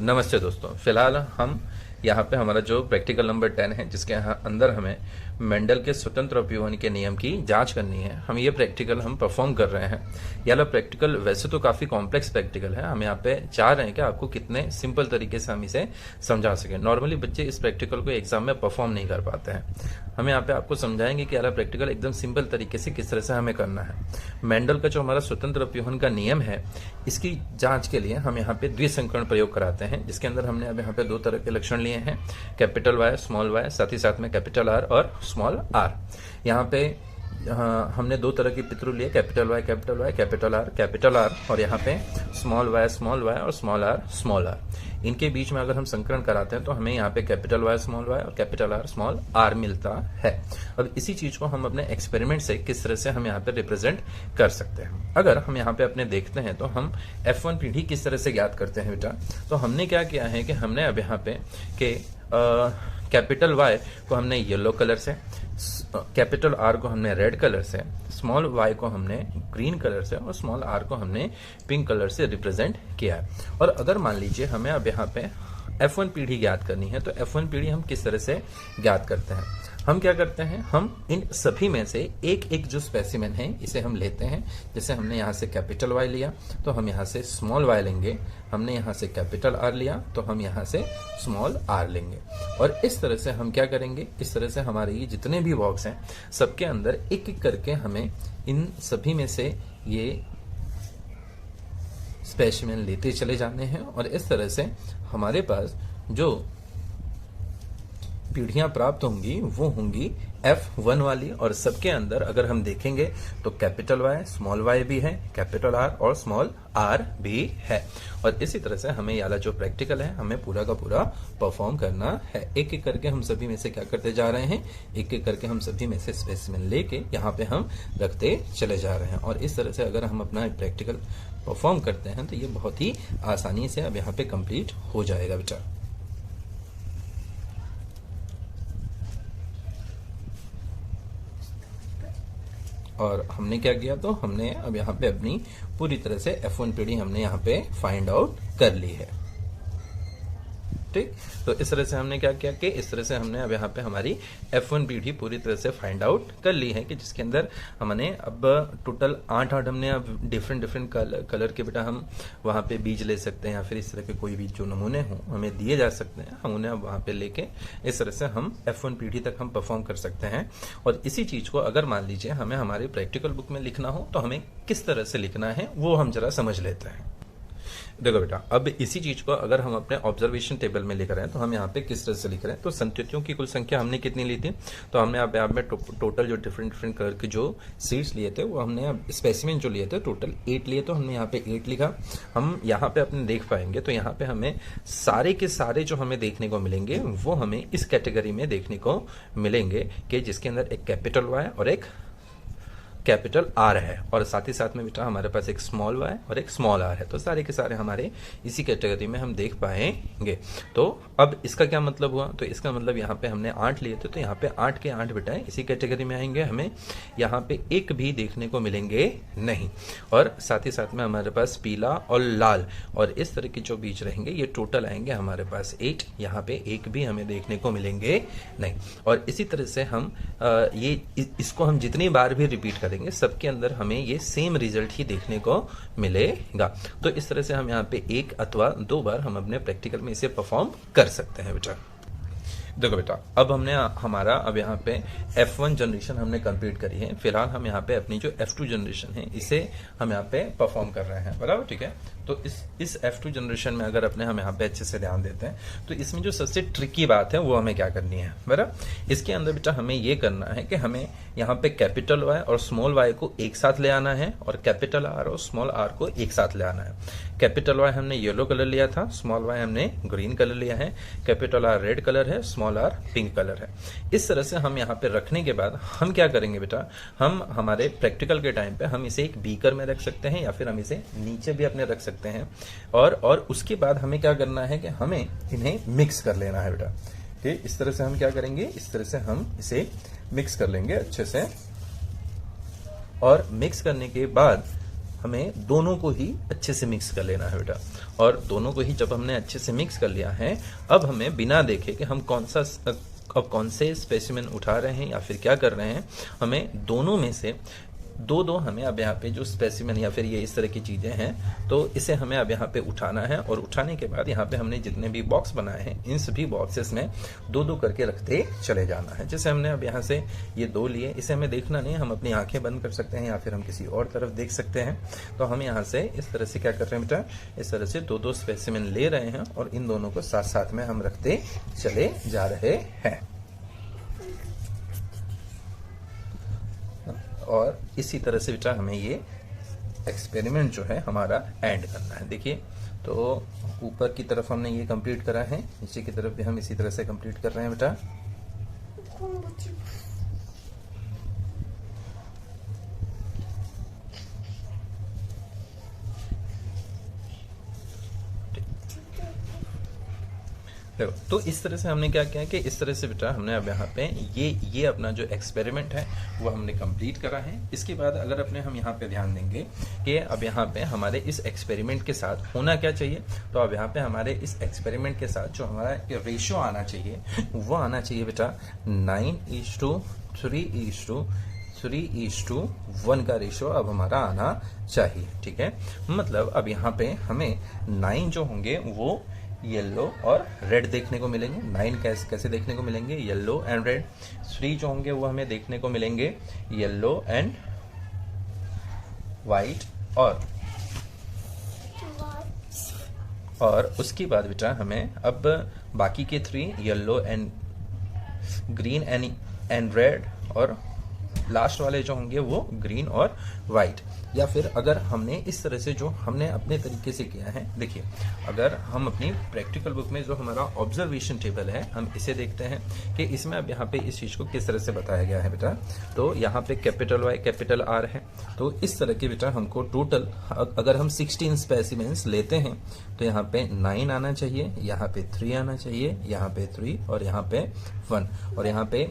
नमस्ते दोस्तों। फिलहाल हम यहाँ पे हमारा जो प्रैक्टिकल नंबर 10 है, जिसके अंदर हमें मेंडल के स्वतंत्र अपव्यूहन के नियम की जांच करनी है। हम ये प्रैक्टिकल हम परफॉर्म कर रहे हैं। यह वाला प्रैक्टिकल वैसे तो काफ़ी कॉम्प्लेक्स प्रैक्टिकल है। हम यहाँ पे चाह रहे हैं कि आपको कितने सिंपल तरीके से हम इसे समझा सकें। नॉर्मली बच्चे इस प्रैक्टिकल को एग्जाम में परफॉर्म नहीं कर पाते हैं। हम यहाँ पे आपको समझाएंगे कि यह प्रैक्टिकल एकदम सिंपल तरीके से किस तरह से हमें करना है। मेंडल का जो हमारा स्वतंत्र अपव्यूहन का नियम है, इसकी जांच के लिए हम यहाँ पे द्विसंकरण प्रयोग कराते हैं, जिसके अंदर हमने अब यहाँ पे दो तरह के लक्षण लिए हैं, कैपिटल वाई, स्मॉल वाई, साथ ही साथ में कैपिटल आर और स्मॉल आर। यहाँ पे हमने दो तरह की पितृ लिए, कैपिटल वाई, कैपिटल आर, और यहाँ पे स्मॉल वाई और स्मॉल आर। इनके बीच में अगर हम संकरण कराते हैं तो हमें यहाँ पे कैपिटल वाई स्मॉल वाई और कैपिटल आर स्मॉल आर मिलता है। अब इसी चीज को हम अपने एक्सपेरिमेंट से किस तरह से हम यहाँ पे रिप्रेजेंट कर सकते हैं। अगर हम यहाँ पे अपने देखते हैं तो हम F1 पीढ़ी किस तरह से ज्ञात करते हैं बेटा। तो हमने क्या किया है कि हमने अब यहाँ पे के कैपिटल वाई को हमने येलो कलर से, कैपिटल आर को हमने रेड कलर से, स्मॉल वाई को हमने ग्रीन कलर से और स्मॉल आर को हमने पिंक कलर से रिप्रेजेंट किया है। और अगर मान लीजिए हमें अब यहाँ पे F1 पीढ़ी ज्ञात करनी है तो F1 पीढ़ी हम किस तरह से ज्ञात करते हैं। हम क्या करते हैं, हम इन सभी में से एक एक जो स्पेसिमेन है इसे हम लेते हैं। जैसे हमने यहाँ से कैपिटल वाई लिया तो हम यहाँ से स्मॉल वाई लेंगे, हमने यहाँ से कैपिटल आर लिया तो हम यहाँ से स्मॉल आर लेंगे। और इस तरह से हम क्या करेंगे, इस तरह से हमारे ये जितने भी बॉक्स हैं सबके अंदर एक एक करके हमें इन सभी में से ये स्पेसिमेन लेते चले जाने हैं। और इस तरह से हमारे पास जो पीढ़ियां प्राप्त होंगी वो होंगी F1 वाली। और सबके अंदर अगर हम देखेंगे तो कैपिटल वाई, स्मॉल वाई भी है, कैपिटल आर और स्मॉल आर भी है। और इसी तरह से हमें ये वाला जो प्रैक्टिकल है हमें पूरा का पूरा परफॉर्म करना है। एक एक करके हम सभी में से क्या करते जा रहे हैं, एक एक करके हम सभी में से स्पेसिमेन लेके यहाँ पे हम रखते चले जा रहे हैं। और इस तरह से अगर हम अपना प्रैक्टिकल परफॉर्म करते हैं तो ये बहुत ही आसानी से अब यहाँ पे कंप्लीट हो जाएगा बेटा। और हमने क्या किया, तो हमने अब यहाँ पे अपनी पूरी तरह से F1 पीढ़ी हमने यहाँ पे फाइंड आउट कर ली है। ठीक, तो इस तरह से हमने क्या किया कि इस तरह से हमने अब यहाँ पे हमारी F1 पीढ़ी पूरी तरह से फाइंड आउट कर ली है, कि जिसके अंदर हमने अब टोटल 8 हमने अब डिफरेंट कलर के बेटा हम वहाँ पे बीज ले सकते हैं, या फिर इस तरह के कोई भी जो नमूने हों हमें दिए जा सकते हैं, हम उन्हें अब वहाँ पे लेके इस तरह से हम F1 पीढ़ी तक हम परफॉर्म कर सकते हैं। और इसी चीज को अगर मान लीजिए हमें हमारी प्रैक्टिकल बुक में लिखना हो तो हमें किस तरह से लिखना है वो हम जरा समझ लेते हैं। देखो बेटा, अब इसी चीज को अगर हम अपने ऑब्जर्वेशन टेबल में लिख रहे हैं तो हम यहाँ पे किस तरह से लिख रहे हैं। तो संततियों की कुल संख्या हमने कितनी ली थी, तो हमने अब यहाँ पे टोटल जो डिफरेंट कलर के जो सीड्स लिए थे वो हमने अब स्पेसिमेन जो लिए थे टोटल 8 लिए, तो हमने यहाँ पे 8 लिखा। हम यहाँ पे अपने देख पाएंगे तो यहाँ पे हमें सारे के सारे जो हमें देखने को मिलेंगे वो हमें इस कैटेगरी में देखने को मिलेंगे, कि जिसके अंदर एक कैपिटल वाई और एक कैपिटल आर है, और साथ ही साथ में बेटा हमारे पास एक स्मॉल वाई और एक स्मॉल आर है। तो सारे के सारे हमारे इसी कैटेगरी में हम देख पाएंगे। तो अब इसका क्या मतलब हुआ, तो इसका मतलब यहाँ पे हमने 8 लिए थे तो यहाँ पे 8 के 8 बेटा इसी कैटेगरी में आएंगे, हमें यहाँ पे एक भी देखने को मिलेंगे नहीं। और साथ ही साथ में हमारे पास पीला और लाल और इस तरह के जो बीज रहेंगे ये टोटल आएंगे हमारे पास 8, यहाँ पे एक भी हमें देखने को मिलेंगे नहीं। और इसी तरह से हम इसको हम जितनी बार भी रिपीट करेंगे सबके अंदर हमें ये सेम रिजल्ट ही देखने को मिलेगा। तो इस तरह से हम यहाँ पे 1 अथवा 2 बार हम अपने प्रैक्टिकल में इसे परफॉर्म कर सकते हैं बेटा। देखो बेटा, अब हमने हमारा अब यहाँ पे F1 जनरेशन हमने कंप्लीट करी है। फिलहाल हम यहाँ पे अपनी जो F2 जनरेशन है इसे हम यहाँ पे परफॉर्म कर रहे हैं, बराबर। ठीक है, तो इस F2 जनरेशन में अगर अपने हम यहाँ पे अच्छे से ध्यान देते हैं तो इसमें जो सबसे ट्रिकी बात है वो हमें क्या करनी है, बराबर। इसके अंदर बेटा हमें ये करना है कि हमें यहाँ पे कैपिटल वाई और स्मॉल वाई को एक साथ ले आना है और कैपिटल आर और स्मॉल आर को एक साथ ले आना है। कैपिटल वाई हमने येलो कलर लिया था, स्मॉल वाई हमने ग्रीन कलर लिया है, कैपिटल आर रेड कलर है, स्मॉल आर पिंक कलर है। इस तरह से हम यहाँ पे रखने के बाद हम क्या करेंगे बेटा, हम हमारे प्रैक्टिकल के टाइम पे हम इसे एक बीकर में रख सकते हैं या फिर हम इसे नीचे भी अपने रख सकते हैं। और उसके बाद हमें क्या करना है कि हमें इन्हें मिक्स कर लेना है बेटा। ठीक, इस तरह से हम क्या करेंगे, इस तरह से हम इसे मिक्स कर लेंगे अच्छे से। और मिक्स करने के बाद हमें दोनों को ही अच्छे से मिक्स कर लेना है बेटा। और दोनों को ही जब हमने अच्छे से मिक्स कर लिया है, अब हमें बिना देखे कि हम कौन से स्पेसिमेन उठा रहे हैं या फिर क्या कर रहे हैं, हमें दोनों में से दो हमें अब यहाँ पे जो स्पेसिमेन या फिर ये इस तरह की चीजें हैं, तो इसे हमें अब यहाँ पे उठाना है। और उठाने के बाद यहाँ पे हमने जितने भी बॉक्स बनाए हैं, इन सभी बॉक्सेस में दो करके रखते चले जाना है। जैसे हमने अब यहाँ से ये 2 लिए, इसे हमें देखना नहीं, हम अपनी आंखें बंद कर सकते हैं या फिर हम किसी और तरफ देख सकते हैं। तो हम यहाँ से इस तरह से क्या कर रहे हैं बेटा, इस तरह से 2 स्पेसिमेन ले रहे हैं और इन दोनों को साथ साथ में हम रखते चले जा रहे हैं। और इसी तरह से बेटा हमें ये एक्सपेरिमेंट जो है हमारा एंड करना है। देखिए, तो ऊपर की तरफ हमने ये कंप्लीट करा है, नीचे की तरफ भी हम इसी तरह से कंप्लीट कर रहे हैं बेटा। देखो, तो इस तरह से हमने क्या किया कि इस तरह से बेटा हमने अब यहाँ पे ये अपना जो एक्सपेरिमेंट है वो हमने कंप्लीट करा है। इसके बाद अगर अपने हम यहाँ पे ध्यान देंगे कि अब यहाँ पे हमारे इस एक्सपेरिमेंट के साथ होना क्या चाहिए, तो अब यहाँ पे हमारे इस एक्सपेरिमेंट के साथ जो हमारा रेशियो आना चाहिए वो आना चाहिए बेटा 9:3:3:1 का रेशियो अब हमारा आना चाहिए। ठीक है, मतलब अब यहाँ पे हमें 9 जो होंगे वो येलो और रेड देखने को मिलेंगे। 9 कैसे देखने को मिलेंगे, येलो एंड रेड। 3 जो होंगे वो हमें देखने को मिलेंगे येलो एंड वाइट। और उसके बाद बेटा हमें अब बाकी के 3 yellow and green and red, और लास्ट वाले जो होंगे वो ग्रीन और वाइट। या फिर अगर हमने इस तरह से जो हमने अपने तरीके से किया है, देखिए अगर हम अपनी प्रैक्टिकल बुक में जो हमारा ऑब्जर्वेशन टेबल है हम इसे देखते हैं कि इसमें अब यहाँ पे इस चीज को किस तरह से बताया गया है बेटा। तो यहाँ पे कैपिटल Y कैपिटल R है, तो इस तरह के बेटा हमको टोटल अगर हम 16 स्पेसिमेंस लेते हैं तो यहाँ पे 9 आना चाहिए, यहाँ पे 3 आना चाहिए, यहाँ पे 3 और यहाँ पे 1। और यहाँ पे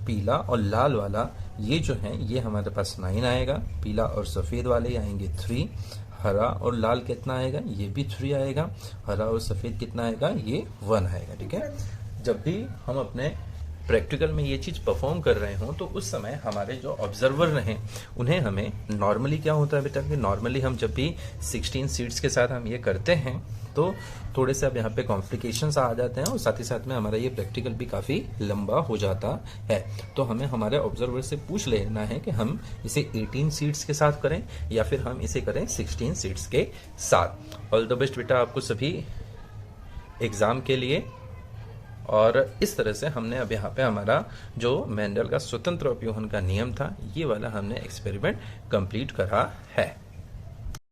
पीला और लाल वाला ये जो है ये हमारे पास 9 आएगा, पीला और सफेद वाले आएंगे 3, हरा और लाल कितना आएगा, ये भी 3 आएगा, हरा और सफेद कितना आएगा, ये 1 आएगा। ठीक है, जब भी हम अपने प्रैक्टिकल में ये चीज परफॉर्म कर रहे हो तो उस समय हमारे जो ऑब्जर्वर रहे उन्हें हमें नॉर्मली क्या होता है बेटा कि नॉर्मली हम जब भी 16 सीट्स के साथ हम ये करते हैं तो थोड़े से अब यहाँ पे कॉम्प्लिकेशंस आ जाते हैं और साथ ही साथ में हमारा ये प्रैक्टिकल भी काफी लंबा हो जाता है। तो हमें हमारे ऑब्जर्वर से पूछ लेना है कि हम इसे 18 सीट्स के साथ करें या फिर हम इसे करें 16 सीट्स के साथ। ऑल द बेस्ट बेटा आपको सभी एग्जाम के लिए। और इस तरह से हमने अब यहाँ पे हमारा जो मेंडल का स्वतंत्र अपव्यूहन का नियम था ये वाला हमने एक्सपेरिमेंट कंप्लीट करा है।